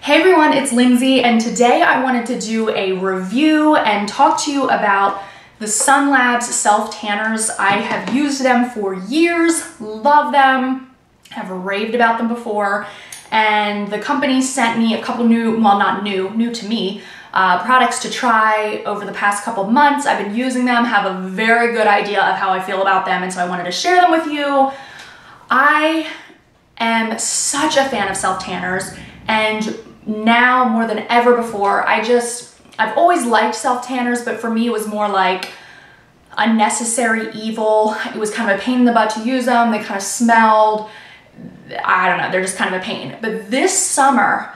Hey everyone, it's Lindsay, and today I wanted to do a review and talk to you about the Sun Labs self tanners. I have used them for years, love them, have raved about them before, and the company sent me a couple new, well not new to me, products to try over the past couple months. I've been using them, have a very good idea of how I feel about them, and so I wanted to share them with you. I am such a fan of self tanners, and now more than ever before, I've always liked self tanners, but for me it was more like a necessary evil. It was kind of a pain in the butt to use them. They kind of smelled, I don't know, they're just kind of a pain. But this summer,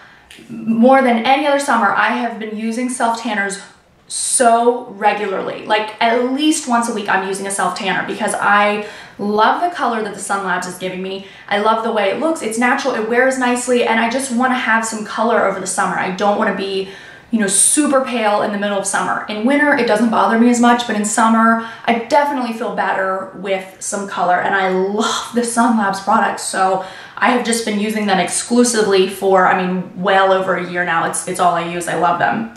more than any other summer, I have been using self tanners so regularly. Like at least once a week I'm using a self tanner because I love the color that the Sun Labs is giving me. I love the way it looks. It's natural, it wears nicely, and I just want to have some color over the summer. I don't want to be, you know, super pale in the middle of summer. In winter, it doesn't bother me as much, but in summer, I definitely feel better with some color, and I love the Sun Labs products, so I have just been using them exclusively for, I mean, well over a year now. It's all I use. I love them.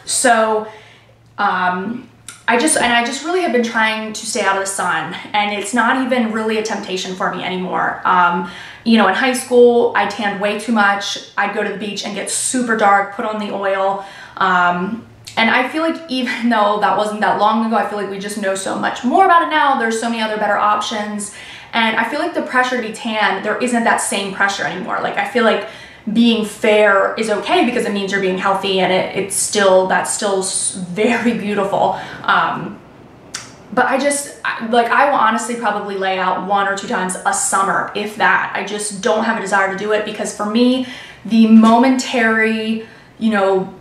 So, I just really have been trying to stay out of the sun, and it's not even really a temptation for me anymore. You know, in high school, I tanned way too much. I'd go to the beach and get super dark, put on the oil. And I feel like even though that wasn't that long ago, I feel like we just know so much more about it now. There's so many other better options. And I feel like the pressure to be tan, there isn't that same pressure anymore. Like I feel like being fair is okay because it means you're being healthy, and that's still very beautiful. But I will honestly probably lay out 1 or 2 times a summer, if that. I just don't have a desire to do it because for me, the momentary, you know,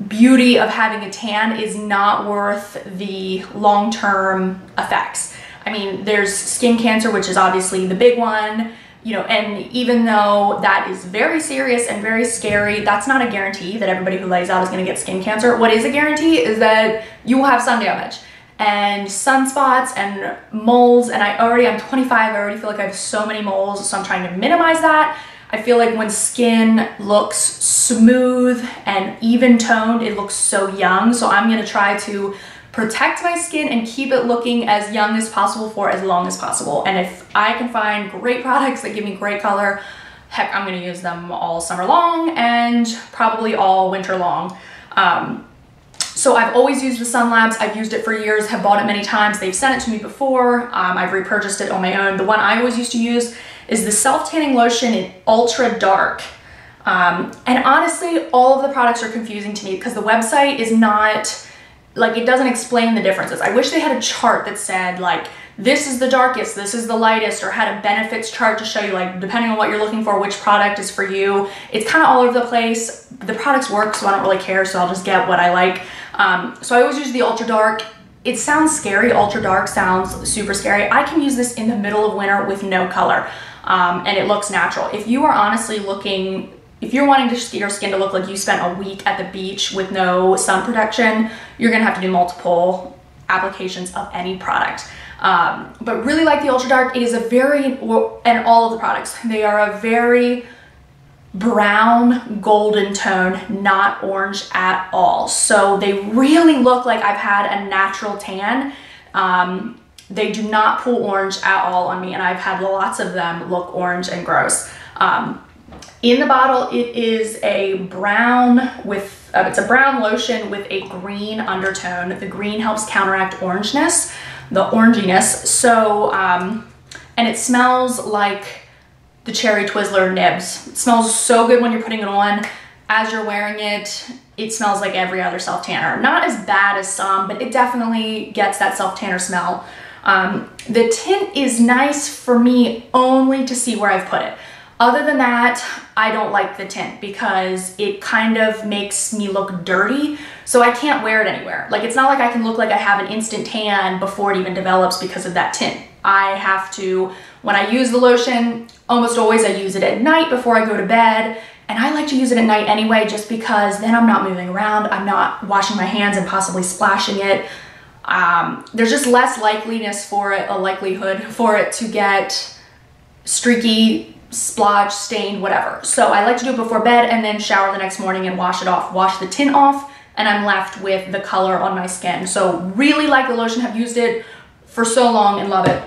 beauty of having a tan is not worth the long-term effects. I mean, there's skin cancer, which is obviously the big one. You know, and even though that is very serious and very scary, that's not a guarantee that everybody who lays out is going to get skin cancer. What is a guarantee is that you will have sun damage and sunspots and moles, and I'm 25, I already feel like I have so many moles, so I'm trying to minimize that. I feel like when skin looks smooth and even toned, it looks so young, so I'm going to try to protect my skin and keep it looking as young as possible for as long as possible. And if I can find great products that give me great color, heck, I'm gonna use them all summer long and probably all winter long. So I've always used the Sun Labs. I've used it for years, have bought it many times. They've sent it to me before. I've repurchased it on my own. The one I always used to use is the Self Tanning Lotion in Ultra Dark. And honestly, all of the products are confusing to me because the website is not, like, it doesn't explain the differences. I wish they had a chart that said like, this is the darkest, this is the lightest, or had a benefits chart to show you, like, depending on what you're looking for, which product is for you. It's kind of all over the place. The products work, so I don't really care, so I'll just get what I like. So I always use the Ultra Dark. It sounds scary. Ultra Dark sounds super scary. I can use this in the middle of winter with no color, and it looks natural. If you are honestly looking, if you're wanting your skin to look like you spent a week at the beach with no sun protection, you're gonna have to do multiple applications of any product. But really like the Ultra Dark, it is a very, and all of the products, they are a very brown golden tone, not orange at all. So they really look like I've had a natural tan. They do not pull orange at all on me, and I've had lots of them look orange and gross. In the bottle, it is a brown with, it's a brown lotion with a green undertone. The green helps counteract orangeness, the oranginess. So, and it smells like the Cherry Twizzler nibs. It smells so good when you're putting it on. As you're wearing it, it smells like every other self tanner. Not as bad as some, but it definitely gets that self tanner smell. The tint is nice for me only to see where I've put it. Other than that, I don't like the tint because it kind of makes me look dirty, so I can't wear it anywhere. Like, it's not like I can look like I have an instant tan before it even develops because of that tint. I have to, when I use the lotion, almost always I use it at night before I go to bed, and I like to use it at night anyway just because then I'm not moving around, I'm not washing my hands and possibly splashing it. There's just less likelihood for it to get streaky splotch, stained, whatever. So I like to do it before bed and then shower the next morning and wash it off, wash the tint off, and I'm left with the color on my skin. So really like the lotion, have used it for so long and love it.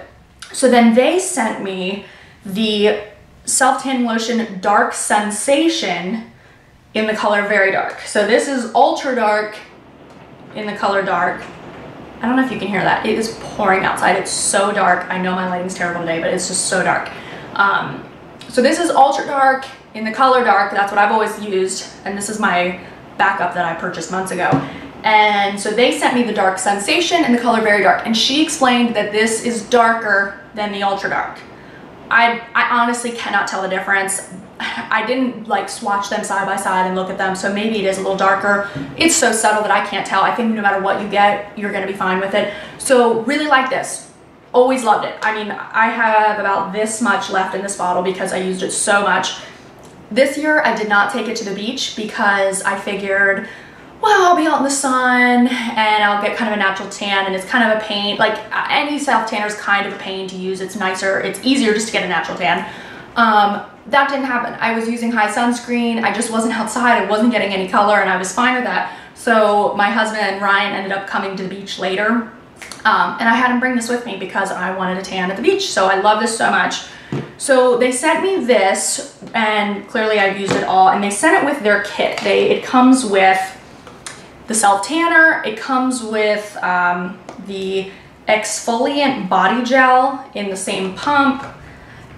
So then they sent me the self-tanning lotion Dark Sensation in the color Very Dark. So this is ultra dark in the color dark. I don't know if you can hear that. It is pouring outside. It's so dark. I know my lighting's terrible today, but it's just so dark. So this is ultra dark in the color dark. That's what I've always used. And this is my backup that I purchased months ago. And so they sent me the Dark Sensation in the color Very Dark. And she explained that this is darker than the ultra dark. I honestly cannot tell the difference. I didn't like swatch them side by side and look at them, so maybe it is a little darker. It's so subtle that I can't tell. I think no matter what you get, you're gonna be fine with it. So really like this. Always loved it. I mean, I have about this much left in this bottle because I used it so much. This year, I did not take it to the beach because I figured, well, I'll be out in the sun and I'll get kind of a natural tan, and it's kind of a pain. Like any self-tanner is kind of a pain to use. It's nicer, it's easier just to get a natural tan. That didn't happen. I was using high sunscreen. I just wasn't outside. I wasn't getting any color, and I was fine with that. So my husband, Ryan, ended up coming to the beach later. And I had him bring this with me because I wanted a tan at the beach. So I love this so much. So they sent me this, and clearly I've used it all, and they sent it with their kit. It comes with the self-tanner. It comes with the exfoliant body gel in the same pump,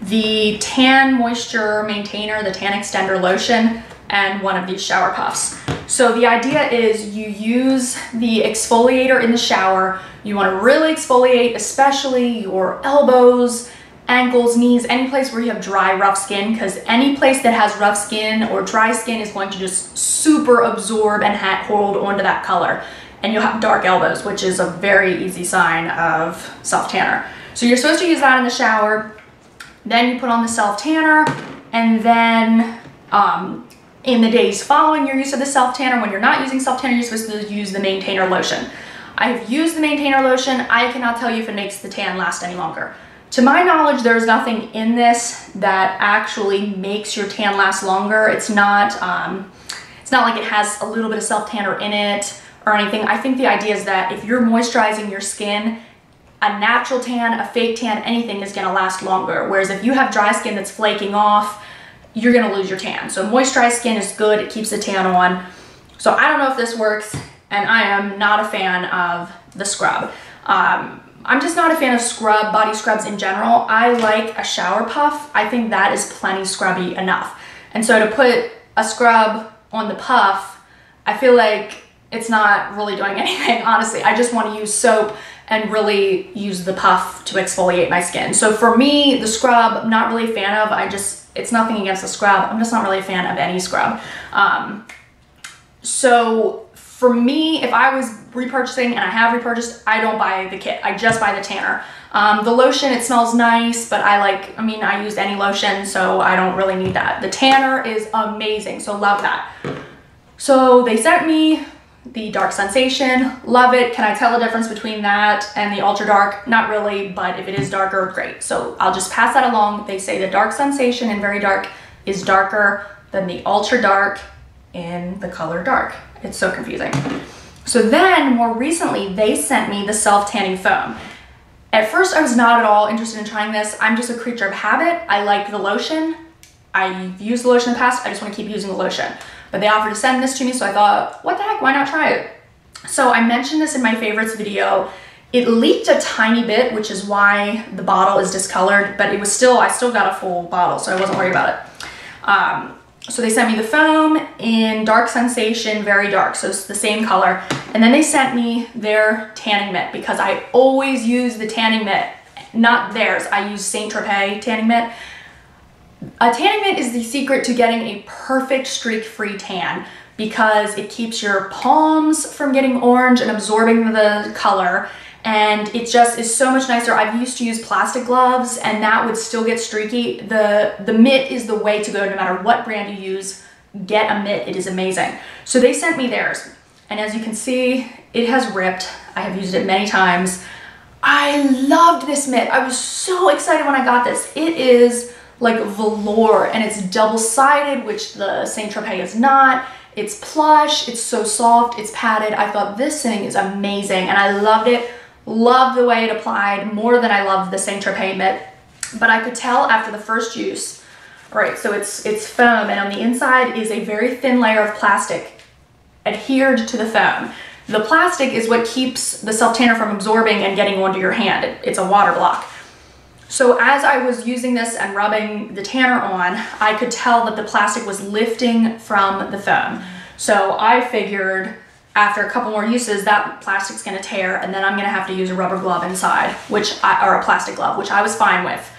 the tan moisture maintainer, the tan extender lotion, and one of these shower puffs. So the idea is you use the exfoliator in the shower. You want to really exfoliate, especially your elbows, ankles, knees, any place where you have dry, rough skin, because any place that has rough skin or dry skin is going to just super absorb and hold onto that color. And you'll have dark elbows, which is a very easy sign of self-tanner. So you're supposed to use that in the shower. Then you put on the self-tanner, and then in the days following your use of the self-tanner, when you're not using self-tanner, you're supposed to use the maintainer lotion. I've used the maintainer lotion. I cannot tell you if it makes the tan last any longer. To my knowledge, there's nothing in this that actually makes your tan last longer. It's not like it has a little bit of self-tanner in it or anything. I think the idea is that if you're moisturizing your skin, a natural tan, a fake tan, anything is gonna last longer. Whereas if you have dry skin that's flaking off, you're gonna lose your tan. So moisturized skin is good, it keeps the tan on. So I don't know if this works, and I am not a fan of the scrub. I'm just not a fan of body scrubs in general. I like a shower puff. I think that is plenty scrubby enough. And so to put a scrub on the puff, I feel like it's not really doing anything, honestly. I just want to use soap and really use the puff to exfoliate my skin. So for me, the scrub, I'm not really a fan of. It's nothing against the scrub. I'm just not really a fan of any scrub. So for me, if I was repurchasing, and I have repurchased, I don't buy the kit. I just buy the tanner. The lotion, it smells nice, but I use any lotion, so I don't really need that. The tanner is amazing, so love that. So they sent me the Dark Sensation, love it. Can I tell the difference between that and the Ultra Dark? Not really, but if it is darker, great. So I'll just pass that along. They say the Dark Sensation in Very Dark is darker than the Ultra Dark in the color Dark. It's so confusing. So then, more recently, they sent me the self-tanning foam. At first, I was not at all interested in trying this. I'm just a creature of habit. I like the lotion. I've used the lotion in the past. I just want to keep using the lotion. But they offered to send this to me, so I thought, what the heck, why not try it? So I mentioned this in my favorites video. It leaked a tiny bit, which is why the bottle is discolored, but I still got a full bottle, so I wasn't worried about it. So they sent me the foam in Dark Sensation, Very Dark, so it's the same color. And then they sent me their tanning mitt, because I always use the tanning mitt, not theirs. I use Saint Tropez tanning mitt. A tanning mitt is the secret to getting a perfect streak-free tan, because it keeps your palms from getting orange and absorbing the color, and it just is so much nicer. I've used to use plastic gloves, and that would still get streaky. The mitt is the way to go no matter what brand you use. Get a mitt, it is amazing. So they sent me theirs, and as you can see, it has ripped. I have used it many times. I loved this mitt. I was so excited when I got this. It is like velour, and it's double-sided, which the Saint Tropez is not. It's plush, it's so soft, it's padded. I thought this thing is amazing, and I loved it. Loved the way it applied more than I loved the Saint Tropez mitt. But I could tell after the first use, all right, so it's foam, and on the inside is a very thin layer of plastic adhered to the foam. The plastic is what keeps the self-tanner from absorbing and getting onto your hand. It's a water block. So as I was using this and rubbing the tanner on, I could tell that the plastic was lifting from the foam. So I figured after a couple more uses, that plastic's gonna tear, and then I'm gonna have to use a rubber glove inside, or a plastic glove, which I was fine with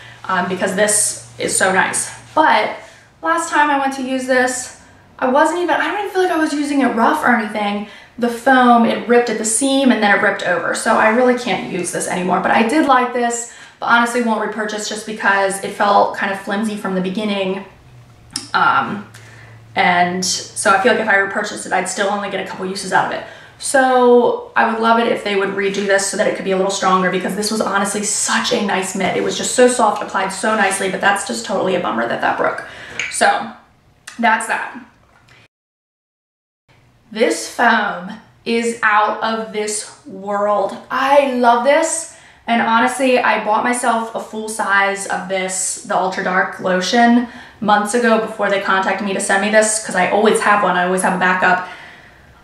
because this is so nice. But last time I went to use this, I don't even feel like I was using it rough or anything. The foam, it ripped at the seam and then it ripped over. So I really can't use this anymore, but I did like this. But honestly won't repurchase just because it felt kind of flimsy from the beginning. And so I feel like if I repurchased it, I'd still only get a couple uses out of it. So I would love it if they would redo this so that it could be a little stronger, because this was honestly such a nice mitt. It was just so soft, applied so nicely, but that's just totally a bummer that that broke. So that's that. This foam is out of this world. I love this. And honestly, I bought myself a full size of this, the Ultra Dark Lotion, months ago before they contacted me to send me this, because I always have one, I always have a backup.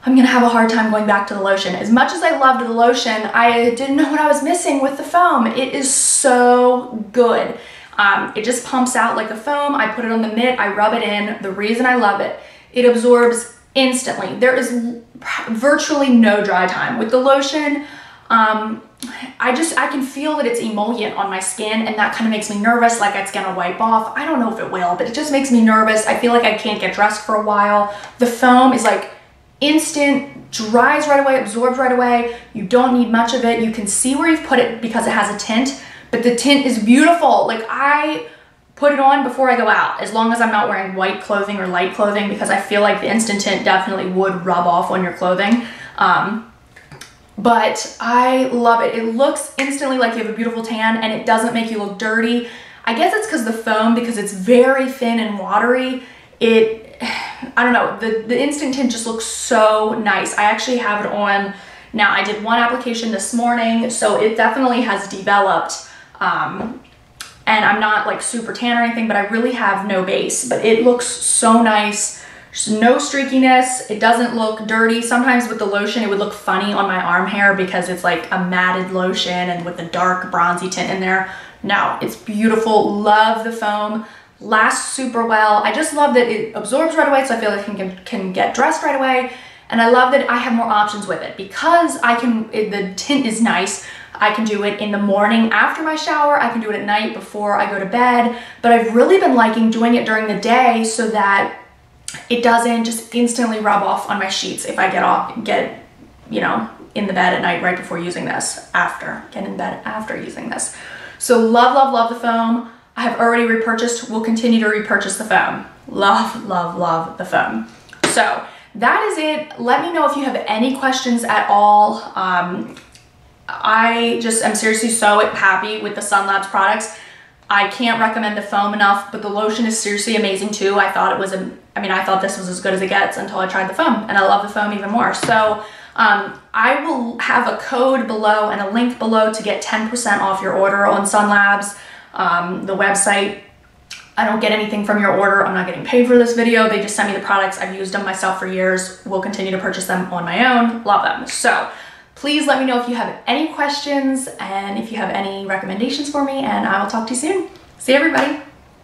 I'm gonna have a hard time going back to the lotion. As much as I loved the lotion, I didn't know what I was missing with the foam. It is so good. It just pumps out like a foam. I put it on the mitt, I rub it in. The reason I love it, it absorbs instantly. There is virtually no dry time. With the lotion, I can feel that it's emollient on my skin, and that kind of makes me nervous, like it's gonna wipe off. I don't know if it will, but it just makes me nervous. I feel like I can't get dressed for a while. The foam is like instant, dries right away, absorbs right away. You don't need much of it. You can see where you've put it because it has a tint, but the tint is beautiful. Like, I put it on before I go out, as long as I'm not wearing white clothing or light clothing, because I feel like the instant tint definitely would rub off on your clothing. But I love it. It looks instantly like you have a beautiful tan, and it doesn't make you look dirty. I guess it's because the foam, because it's very thin and watery, I don't know, the instant tint just looks so nice. I actually have it on now. I did one application this morning, so it definitely has developed, and I'm not like super tan or anything, but I really have no base, but it looks so nice. There's no streakiness. It doesn't look dirty. Sometimes with the lotion, it would look funny on my arm hair because it's like a matted lotion and with the dark bronzy tint in there. No, it's beautiful. Love the foam. Lasts super well. I just love that it absorbs right away, so I feel like I can get dressed right away. And I love that I have more options with it because the tint is nice. I can do it in the morning after my shower. I can do it at night before I go to bed. But I've really been liking doing it during the day so that it doesn't just instantly rub off on my sheets if I get you know, in the bed at night right before using this, get in bed after using this. So love, love, love the foam. I have already repurchased, will continue to repurchase the foam. Love, love, love the foam. So that is it. Let me know if you have any questions at all. I just am seriously so happy with the Sun Labs products. I can't recommend the foam enough, but the lotion is seriously amazing too. I thought I thought this was as good as it gets until I tried the foam, and I love the foam even more. So I will have a code below and a link below to get 10% off your order on Sun Labs, the website. I don't get anything from your order. I'm not getting paid for this video. They just send me the products. I've used them myself for years. Will continue to purchase them on my own. Love them. So please let me know if you have any questions and if you have any recommendations for me, and I will talk to you soon. See you, everybody.